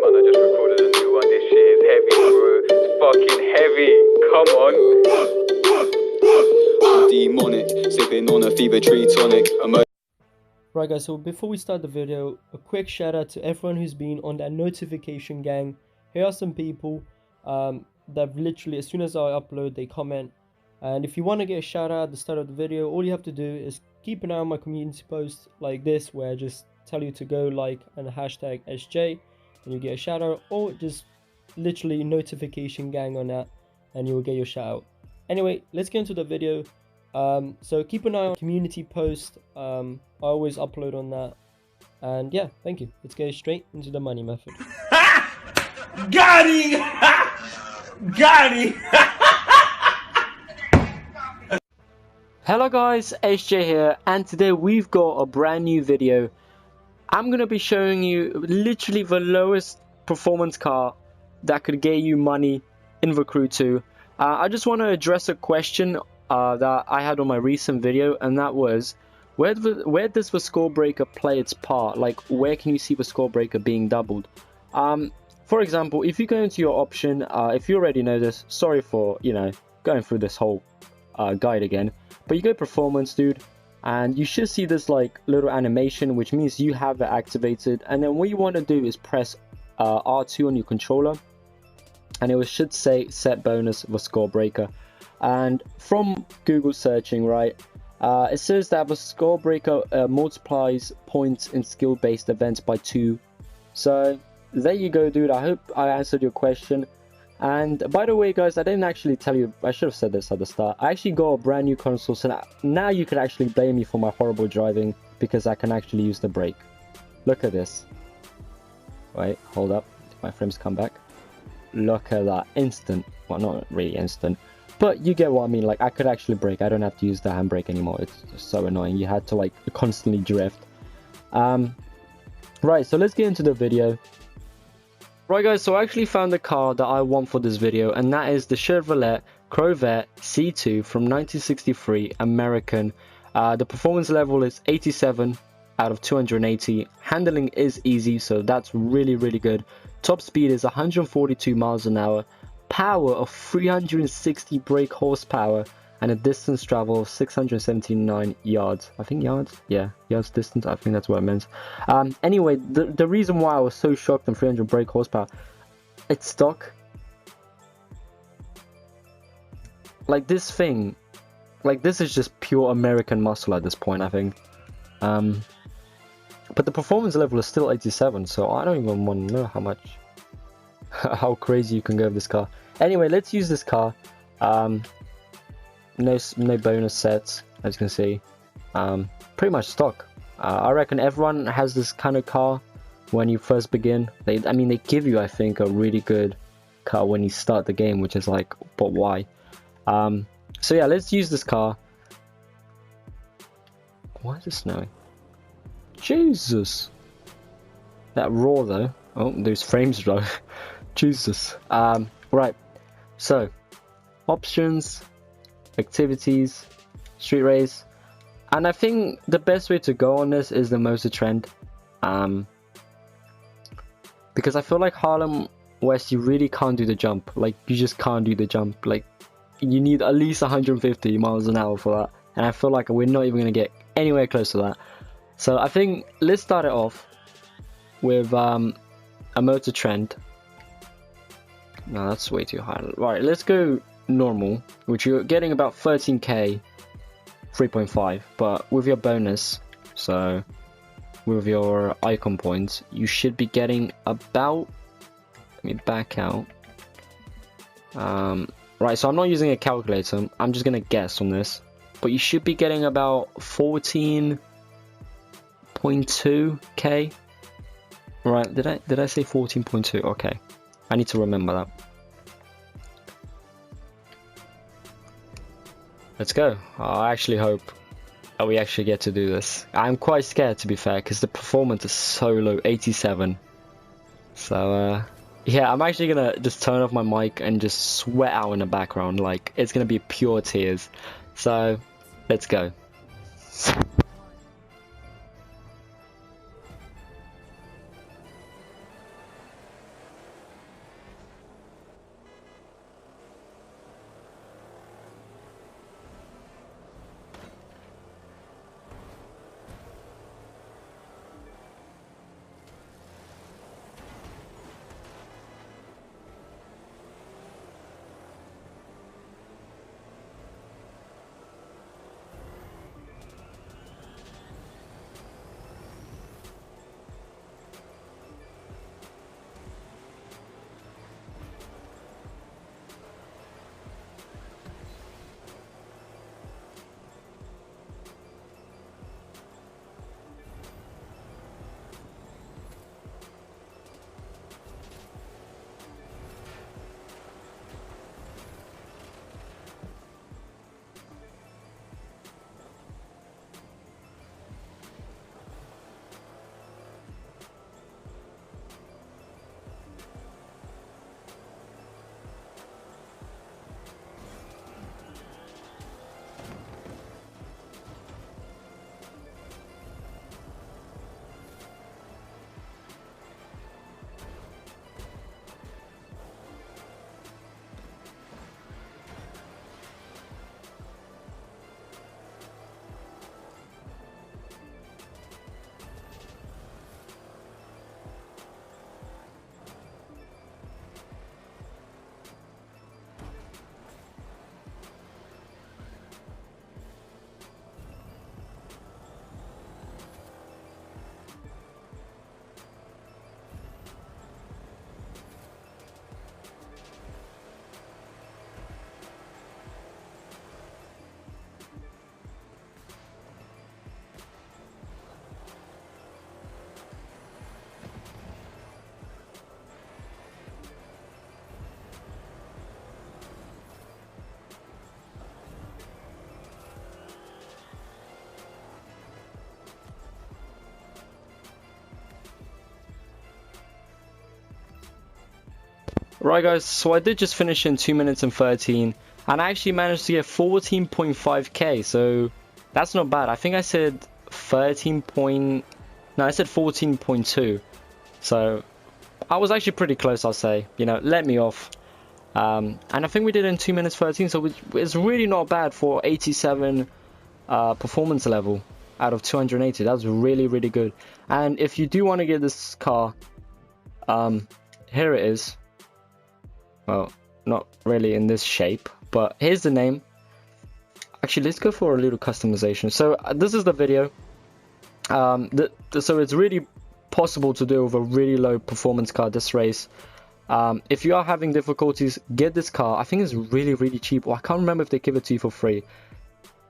man, I just recorded a new one. This shit is heavy, bro. It's fucking heavy. Come on. Demonic, sipping on a fever tree tonic. Right guys, so before we start the video, a quick shout out to everyone who's been on that notification gang. Here are some people that literally, as soon as I upload, they comment. And if you want to get a shout out at the start of the video, all you have to do is keep an eye on my community posts like this, where I just tell you to go like and hashtag SJ and you get a shout out, or just literally notification gang on that and you will get your shout out. Anyway, let's get into the video. So keep an eye on community post. I always upload on that. And yeah, thank you. Let's get straight into the money method. Got him! Got him! Hello guys, SJ here, and today we've got a brand new video. I'm gonna be showing you literally the lowest performance car that could get you money in the Crew 2. I just want to address a question that I had on my recent video, and that was, where does the score breaker play its part? Like, where can you see the score breaker being doubled? For example, if you go into your option, if you already know this, sorry for, going through this whole guide again, but you go performance, dude, and you should see this like little animation, which means you have it activated. And then what you want to do is press R2 on your controller, and it should say set bonus the score breaker. And from Google searching, right, it says that the score breaker multiplies points in skill based events by 2. So there you go, dude. I hope I answered your question. And by the way, guys, I didn't actually tell you, I should have said this at the start. I actually got a brand new console, so now you can actually blame me for my horrible driving, because I can actually use the brake. Look at this. Wait, hold up, my frames come back. Look at that, instant. Well, not really instant, but you get what I mean. Like, I could actually brake. I don't have to use the handbrake anymore. It's just so annoying. You had to like constantly drift. Right, so let's get into the video. Right guys, so I actually found the car that I want for this video, and that is the Chevrolet Corvette C2 from 1963 American. The performance level is 87 out of 280. Handling is easy, so that's really good. Top speed is 142 miles an hour. Power of 360 brake horsepower, and a distance travel of 679 yards. I think yards? Yeah, yards distance. I think that's what it meant. Anyway, the reason why I was so shocked on 300 brake horsepower, it's stock. Like, this thing, like, this is just pure American muscle at this point, I think. But the performance level is still 87, so I don't even want to know how crazy you can go with this car. Anyway, let's use this car. No bonus sets, as you can see. Pretty much stock. I reckon everyone has this kind of car when you first begin. They give you, I think, a really good car when you start the game, which is like, but why? So yeah, let's use this car. Why is it snowing? Jesus! That roar though. Oh, those frames though. Jesus. Right. So, options, activities, street race, and I think the best way to go on this is the motor trend, because I feel like Harlem West, you really can't do the jump. Like, you just can't do the jump. Like, you need at least 150 miles an hour for that, and I feel like we're not even gonna get anywhere close to that. So I think let's start it off with a motor trend. No, that's way too high. Right, let's go normal, which you're getting about 13k, 3.5, but with your bonus, so with your icon points, you should be getting about, let me back out. Right, so I'm not using a calculator, I'm just gonna guess on this, but you should be getting about 14.2k. Right, did I say 14.2? Okay, I need to remember that. Let's go. I actually hope that we actually get to do this. I'm quite scared, to be fair, because the performance is so low, 87. So yeah, I'm actually gonna just turn off my mic and just sweat out in the background. Like, it's gonna be pure tears. So let's go. Right guys, so I did just finish in 2 minutes and 13, and I actually managed to get 14.5k, so that's not bad. I think I said 14.2, so I was actually pretty close, I'll say. You know, let me off. And I think we did in 2 minutes 13, so it's really not bad for 87 performance level out of 280. That's really, really good. And if you do want to get this car, here it is. Well, not really in this shape, but here's the name. Actually, let's go for a little customization. So this is the video. So it's really possible to do with a really low performance car this race. If you are having difficulties, get this car. I think it's really, really cheap. Well, I can't remember if they give it to you for free.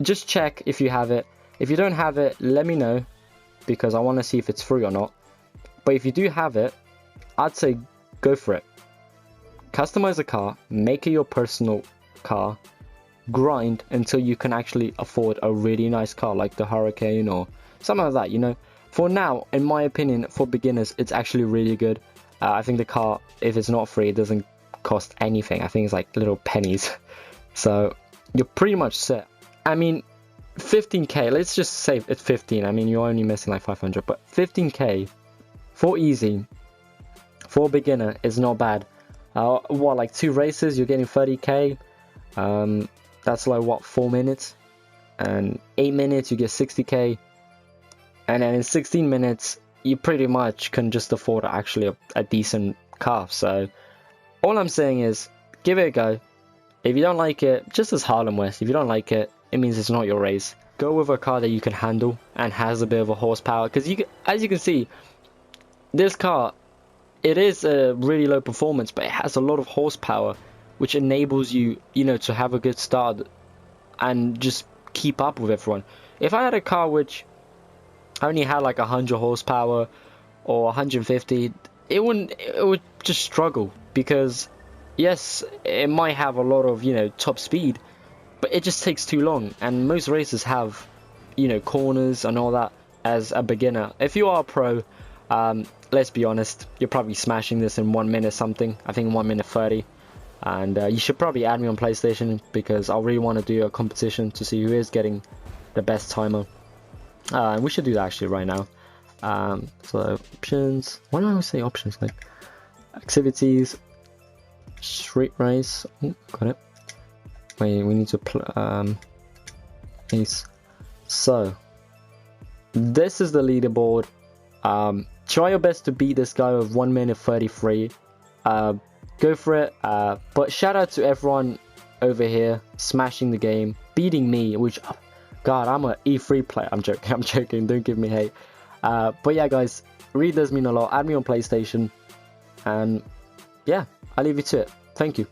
Just check if you have it. If you don't have it, let me know, because I want to see if it's free or not. But if you do have it, I'd say go for it. Customize a car, make it your personal car, grind until you can actually afford a really nice car like the Hurricane or something like that, you know. For now, in my opinion, for beginners, it's actually really good. I think the car, if it's not free, it doesn't cost anything. I think it's like little pennies. So you're pretty much set. I mean, 15k, let's just say it's 15. I mean, you're only missing like 500, but 15k for easy, for a beginner, is not bad. What, like 2 races, you're getting 30k. That's like what, 4 minutes, and 8 minutes you get 60k, and then in 16 minutes you pretty much can just afford actually a decent car. So all I'm saying is give it a go. If you don't like it, just as Harlem West, if you don't like it, it means it's not your race. Go with a car that you can handle and has a bit of a horsepower, because as you can see, this car, it is a really low performance, but it has a lot of horsepower, which enables you, you know, to have a good start and just keep up with everyone. If I had a car which only had like 100 horsepower or 150, it would just struggle, because yes, it might have a lot of, you know, top speed, but it just takes too long, and most races have, you know, corners and all that. As a beginner, if you are a pro, let's be honest, you're probably smashing this in 1 minute something. I think 1 minute 30. And you should probably add me on PlayStation, because I really want to do a competition to see who is getting the best timer. And we should do that actually right now. So options, why do I always say options? Like activities, street race. Ooh, got it. Wait, we need to nice. So this is the leaderboard. Try your best to beat this guy with 1 minute 33. Go for it. But shout out to everyone over here smashing the game, beating me, which, God, I'm an E3 player. I'm joking, don't give me hate. But yeah guys, really does mean a lot. Add me on PlayStation, and yeah, I'll leave you to it. Thank you.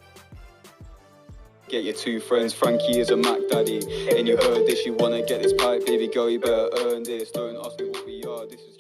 Get your 2 friends, Frankie is a Mac daddy. And you heard this, you wanna get this pipe, baby girl, you better earn this. Don't ask me what we are, this is